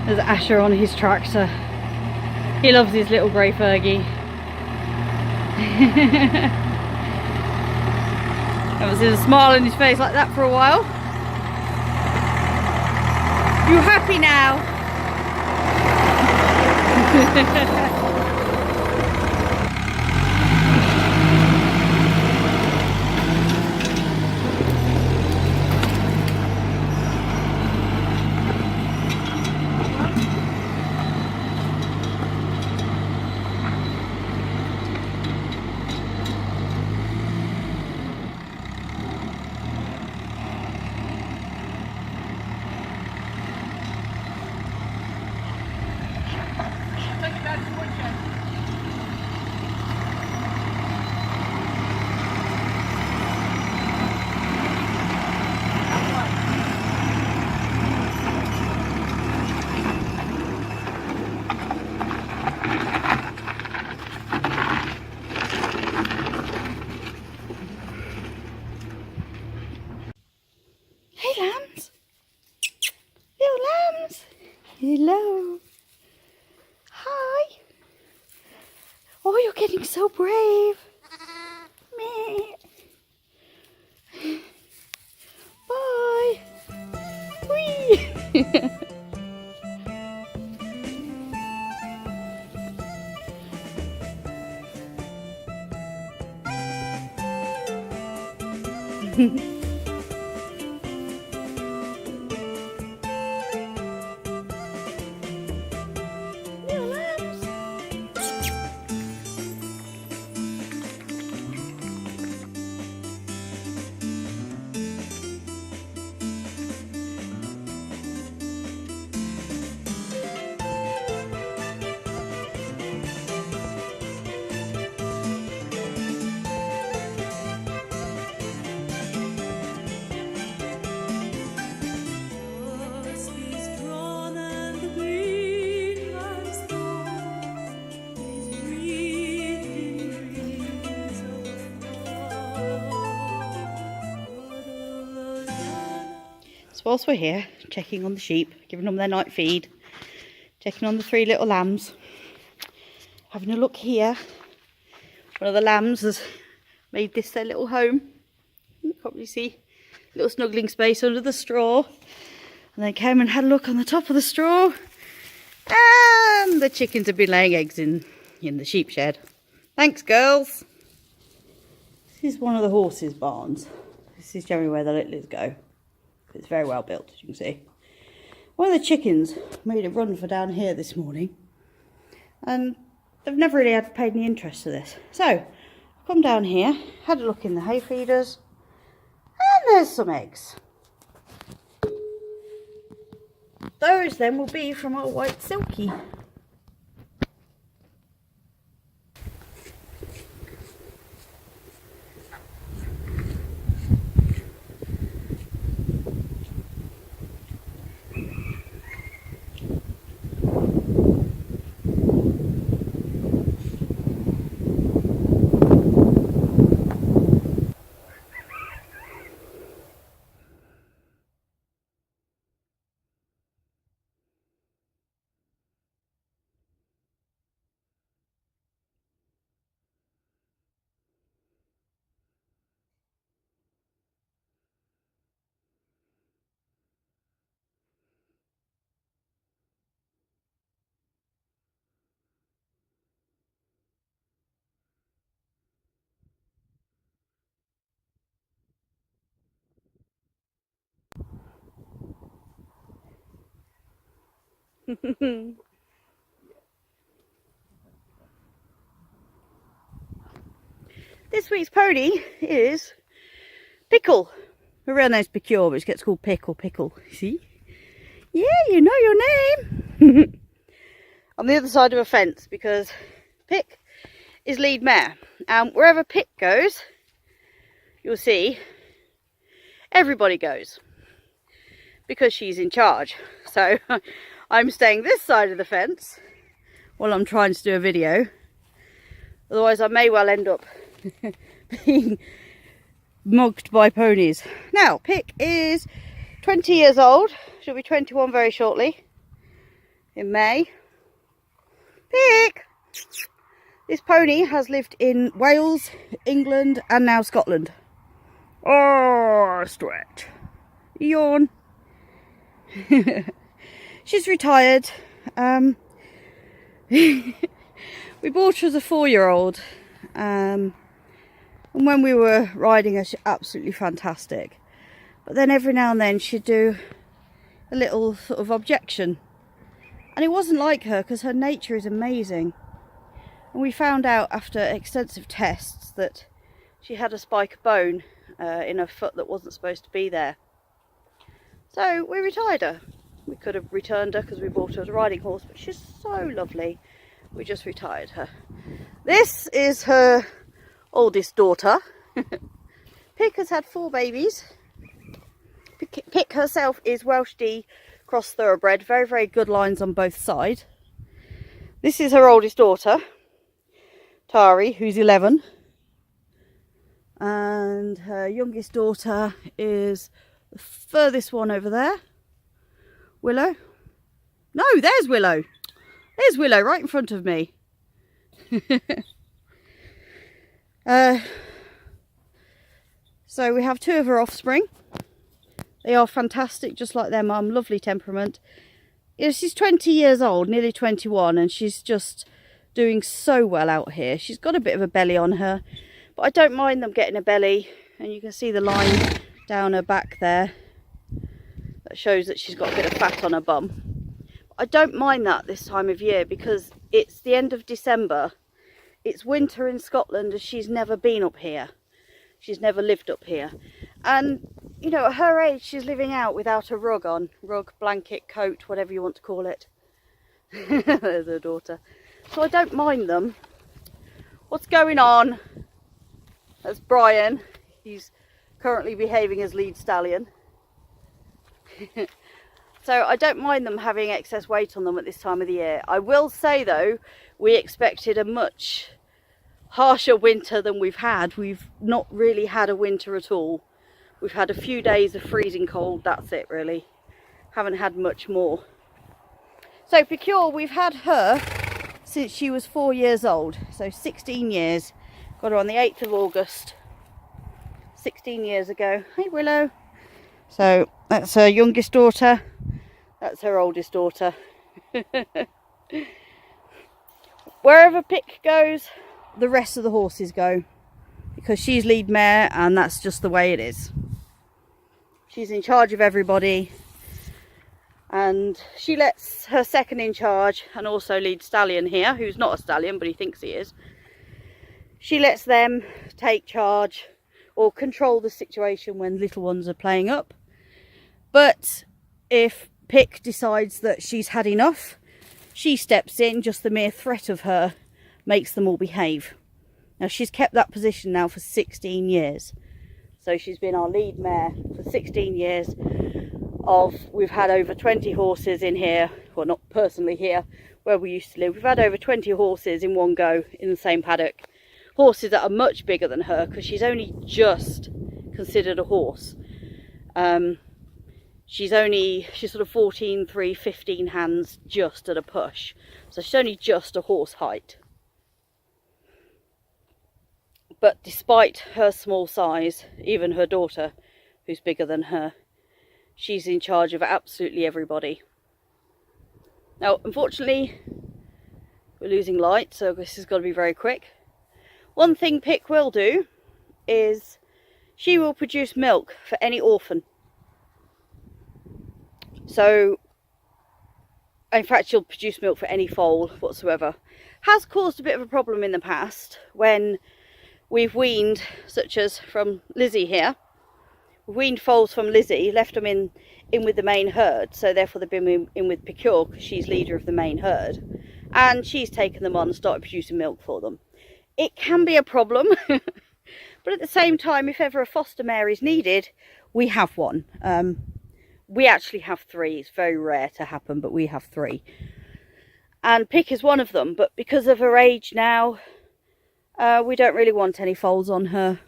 There's Asher on his tractor. He loves his little grey Fergie. Haven't seen a smile on his face like that for a while. You happy now? Hey lambs, little lambs, hello, hi. Oh, you're getting so brave. Meh. Bye. Whee. Little lambs. So whilst we're here, checking on the sheep, giving them their night feed, checking on the 3 little lambs, having a look here. One of the lambs has made this their little home. You can probably see a little snuggling space under the straw. And they came and had a look on the top of the straw. And the chickens have been laying eggs in the sheep shed. Thanks, girls. This is one of the horses' barns. This is generally where the littlers go. It's very well built, as you can see. One of the chickens made a run for down here this morning, and they've never really paid any interest to this. So I've come down here, had a look in the hay feeders, and there's some eggs. Those then will be from our white silky. This week's pony is Pickle. My real name's Pickle, but it gets called Pickle. See? Yeah, you know your name. On the other side of a fence, because Pick is lead mare. Wherever Pick goes, you'll see everybody goes, because she's in charge. So I'm staying this side of the fence while I'm trying to do a video. Otherwise I may well end up being mugged by ponies. Now, Pick is 20 years old. She'll be 21 very shortly. in May. Pick! This pony has lived in Wales, England and now Scotland. Oh, stretch. Yawn. She's retired. We bought her as a 4-year-old. And when we were riding her, she's absolutely fantastic. But then every now and then she'd do a little sort of objection. And it wasn't like her because her nature is amazing. And we found out after extensive tests that she had a spike of bone in her foot that wasn't supposed to be there. So we retired her. We could have returned her because we bought her as a riding horse, but she's so lovely. We just retired her. This is her oldest daughter. Pick has had 4 babies. Pick herself is Welsh D cross thoroughbred. Very, very good lines on both sides. This is her oldest daughter, Tari, who's 11. And her youngest daughter is the furthest one over there. Willow. No, there's Willow. There's Willow right in front of me. So we have 2 of her offspring. They are fantastic, just like their mum. Lovely temperament. She's 20 years old, nearly 21, and she's just doing so well out here. She's got a bit of a belly on her, but I don't mind them getting a belly. And you can see the line down her back there. That shows that she's got a bit of fat on her bum. I don't mind that this time of year because it's the end of December. It's winter in Scotland and she's never been up here. She's never lived up here. And, you know, at her age, she's living out without a rug on. Rug, blanket, coat, whatever you want to call it. There's her daughter. So I don't mind them. What's going on? That's Brian. He's currently behaving as lead stallion. So I don't mind them having excess weight on them at this time of the year. I will say though, we expected a much harsher winter than we've had. We've not really had a winter at all. We've had a few days of freezing cold, that's it really. Haven't had much more. So Pickle, we've had her since she was 4 years old. So 16 years. Got her on the 8th of August. 16 years ago. Hey Willow. So that's her youngest daughter. That's her oldest daughter. Wherever Pick goes, the rest of the horses go. Because she's lead mare and that's just the way it is. She's in charge of everybody. And she lets her second in charge and also lead stallion here, who's not a stallion but he thinks he is. She lets them take charge or control the situation when little ones are playing up. But if Pick decides that she's had enough, she steps in. Just the mere threat of her makes them all behave. Now she's kept that position now for 16 years. So she's been our lead mare for 16 years. We've had over 20 horses in here, well not personally here, where we used to live. We've had over 20 horses in one go in the same paddock. Horses that are much bigger than her because she's only just considered a horse. She's sort of 14, 3, 15 hands just at a push. So she's only just a horse height. But despite her small size, even her daughter, who's bigger than her, she's in charge of absolutely everybody. Now, unfortunately, we're losing light, so this has got to be very quick. One thing Pick will do is she will produce milk for any orphan. So, in fact, she'll produce milk for any foal whatsoever. Has caused a bit of a problem in the past when we've weaned, such as from Lizzie here. We've weaned foals from Lizzie, left them in with the main herd, so therefore they've been in with Pickle because she's leader of the main herd. And she's taken them on and started producing milk for them. It can be a problem, but at the same time, if ever a foster mare is needed, we have one. We actually have 3. It's very rare to happen, but we have 3. And Pick is one of them, but because of her age now, we don't really want any foals on her.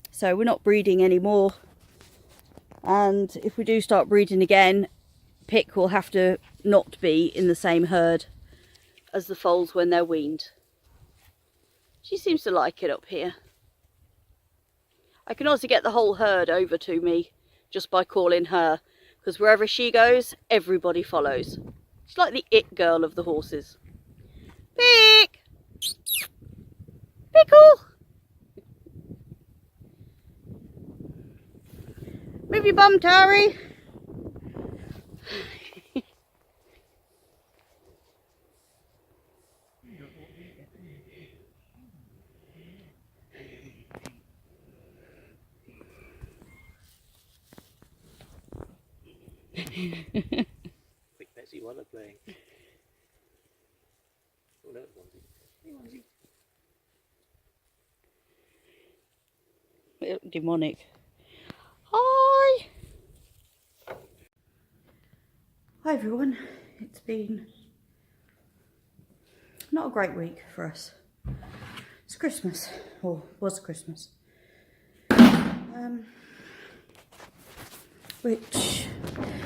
So we're not breeding anymore. And if we do start breeding again, Pick will have to not be in the same herd as the foals when they're weaned. She seems to like it up here. I can also get the whole herd over to me just by calling her, because wherever she goes, everybody follows. She's like the it girl of the horses. Pick! Pickle! Move your bum, Tari. Quick, Betsy, while they're playing. Oh, no, Onesie. Hey, Onesie. They look demonic. Hi! Hi everyone. It's been not a great week for us. It's Christmas, or was Christmas. Which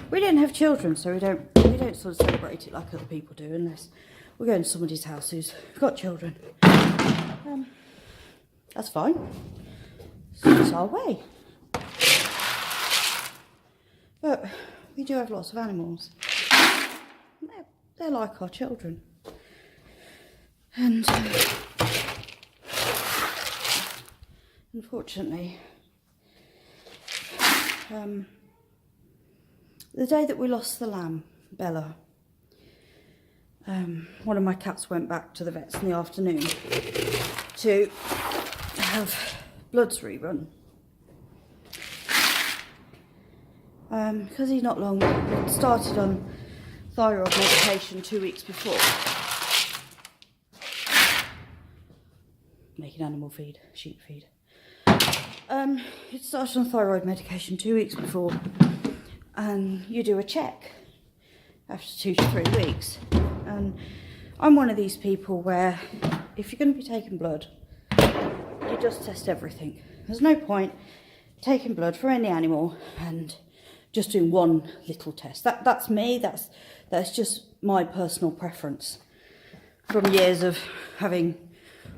we didn't have children, so we don't sort of celebrate it like other people do, unless we're going to somebody's house who's got children. That's fine. It's our way. But we do have lots of animals. They're like our children. And unfortunately, the day that we lost the lamb, Bella, one of my cats went back to the vets in the afternoon to have bloods rerun. Because he's not long, he started on thyroid medication 2 weeks before. Making animal feed, sheep feed. He started on thyroid medication 2 weeks before, and you do a check after 2 to 3 weeks. And I'm one of these people where if you're going to be taking blood, you just test everything. There's no point taking blood for any animal and just doing one little test. That's me. That's just my personal preference. From years of having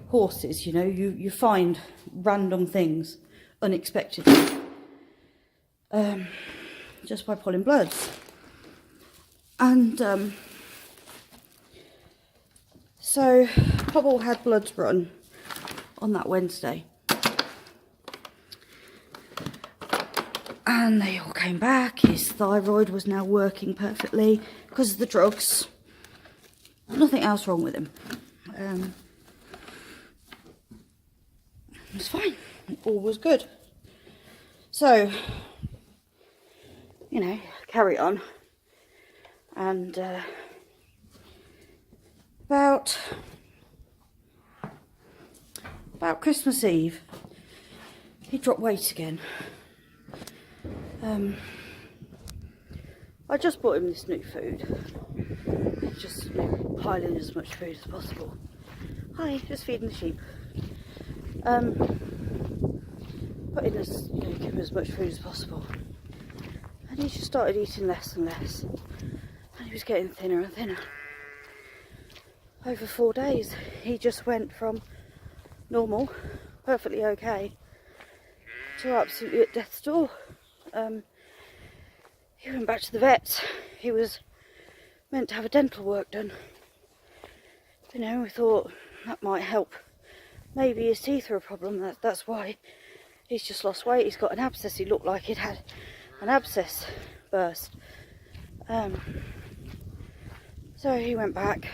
horses, you know, you find random things unexpectedly just by pulling bloods. And so Pickle had bloods run on that Wednesday, and they all came back. His thyroid was now working perfectly because of the drugs. Nothing else wrong with him. It's fine. All was good. So, you know, carry on. And about Christmas Eve, he dropped weight again. I just bought him this new food. Just piling as much food as possible. Hi, just feeding the sheep. Putting as, you know, give him as much food as possible. And he just started eating less and less. And he was getting thinner and thinner. Over 4 days, he just went from normal, perfectly okay, to absolutely at death's door. He went back to the vets. He was meant to have a dental work done. You know, we thought that might help. Maybe his teeth are a problem. That's why he's just lost weight. He's got an abscess. He looked like he'd had an abscess burst. So he went back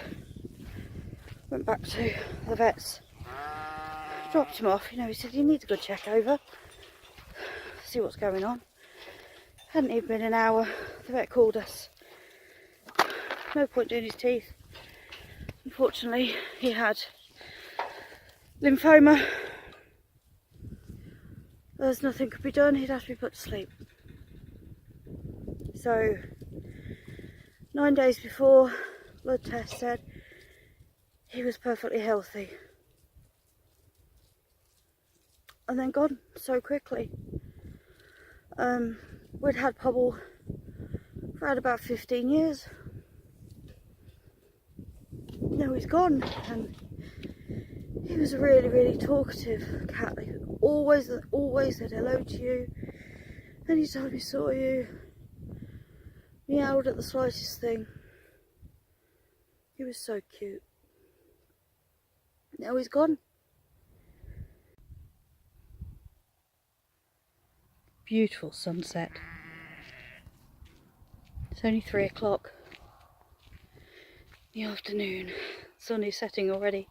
to the vets, dropped him off. You know, he said, "You need a good check over, see what's going on." Hadn't even been an hour, the vet called us. No point doing his teeth. Unfortunately, he had lymphoma. There's nothing could be done. He'd have to be put to sleep. So 9 days before, blood test said he was perfectly healthy. And then gone so quickly. We'd had Pickle for about 15 years. Now he's gone, and he was a really, really talkative cat. He always said hello to you. Anytime he saw you, meowed at the slightest thing. He was so cute. Now he's gone. Beautiful sunset. It's only 3 o'clock in the afternoon. Sun is setting already.